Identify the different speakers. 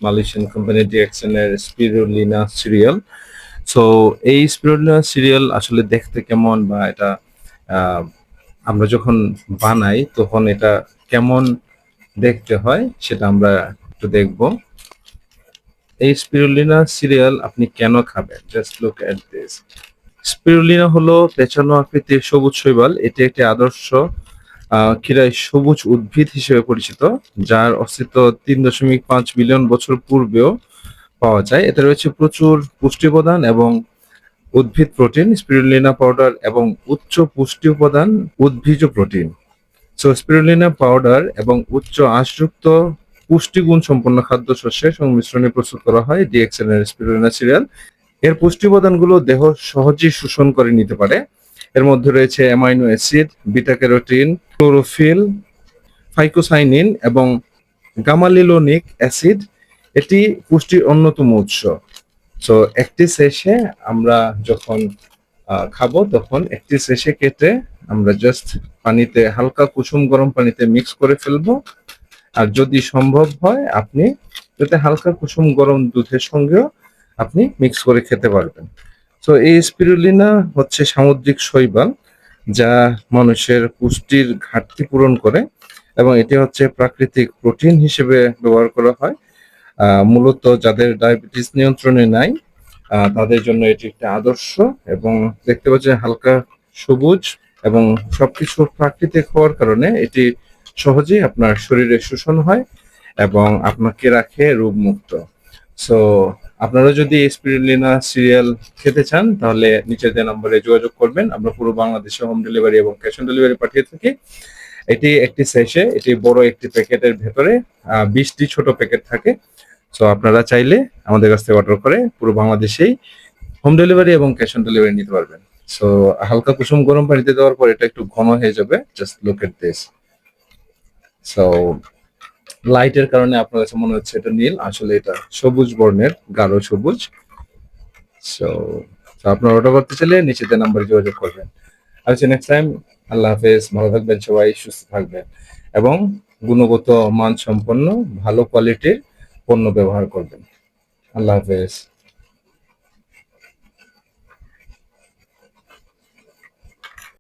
Speaker 1: Malaysian company DXN এর spirulina serial. So এই spirulina serial আসলে দেখতে কেমন বা এটা আমরা যখন বানাই তখন এটা কেমন দেখতে হয় সেটা আমরা একটু দেখব। এই স্পিরুলিনা সিরিয়াল আপনি কেন খাবেন? Just look at this. Spirulina হলো পেঁচানো আকৃতির সবুজ শৈবাল। এটি একটি আদর্শ ক্ষীরায় সবুজ উদ্ভিদ হিসেবে পরিচিত, যার অস্তিত্ব 3.5 বিলিয়ন বছর পূর্বেও পাওয়া যায়। এতে রয়েছে প্রচুর পুষ্টি উপাদান এবং উদ্ভিদ প্রোটিন, স্পিরুলিনা পাউডার এবং উচ্চ পুষ্টি উপাদান উদ্ভিজ প্রোটিন। সো স্পিরুলিনা পাউডার এবং উচ্চ আঁশযুক্ত পুষ্টিগুণ সম্পন্ন খাদ্যশস্যের সংমিশ্রণে প্রস্তুত করা হয় ডিএক্সএন এর স্পিরুলিনা সিরিয়াল। এর পুষ্টি উপাদানগুলো দেহ সহজেই শোষণ করে নিতে পারে। এর মধ্যে রয়েছে amino acid, beta carotene, chlorophyll, phycocyanin এবং গামালিলোনিক অ্যাসিড। এটি পুষ্টির অন্যতম উৎস। সো একটি শেষে আমরা যখন খাবো তখন একটি শেষে কেটে আমরা জাস্ট পানিতে হালকা কুসুম গরম পানিতে মিক্স করে ফেলবো। আর যদি সম্ভব হয় আপনি যাতে হালকা কুসুম গরম দুধের সঙ্গেও আপনি মিক্স করে খেতে পারবেন। তো এই স্পিরুলিনা হচ্ছে সামুদ্রিক শৈবাল যা মানুষের পুষ্টির ঘাটতি পূরণ করে এবং এটি হচ্ছে প্রাকৃতিক প্রোটিন হিসেবে ব্যবহার করা হয়। মূলত যাদের ডায়াবেটিস নিয়ন্ত্রণে নাই তাদের জন্য এটি একটি আদর্শ। এবং দেখতে পাচ্ছেন হালকা সবুজ এবং সবকিছু প্রাকৃতিক হওয়ার কারণে এটি সহজেই আপনার শরীরে শোষণ হয় এবং আপনাকে রাখে রোগমুক্ত। সো আপনারা যদি স্পিরুলিনা সিরিয়াল খেতে চান তাহলে নিচের যে নম্বরে যোগাযোগ করবেন। আমরা পুরো বাংলাদেশে হোম ডেলিভারি এবং ক্যাশ অন ডেলিভারি পাঠিয়ে থাকি। এটি একটি সেশে, এটি বড় একটি প্যাকেটের ভেতরে 20টি ছোট প্যাকেট থাকে। সো আপনারা চাইলে আমাদের কাছ থেকে অর্ডার করে পুরো বাংলাদেশেই হোম ডেলিভারি এবং ক্যাশ অন ডেলিভারি নিতে পারবেন। সো হালকা কুসুম গরম পানিতে দেওয়ার পর এটা একটু ঘন হয়ে যাবে। Just look at this. So লাইটের কারণে আপনার কাছে মনে হচ্ছে এটা নীল, আসলে এটা সবুজ বর্ণের, গাঢ় সবুজ। সো আপনার অর্ডার করতে চাইলে নিচেতে নাম্বারে যোগাযোগ করবেন। আচ্ছা, নেক্সট টাইম। আল্লাহ হাফেজ, ভালো থাকবেন সবাই, সুস্থ থাকবেন এবং গুণগত মান সম্পন্ন ভালো কোয়ালিটির পণ্য ব্যবহার করবেন। আল্লাহ হাফেজ।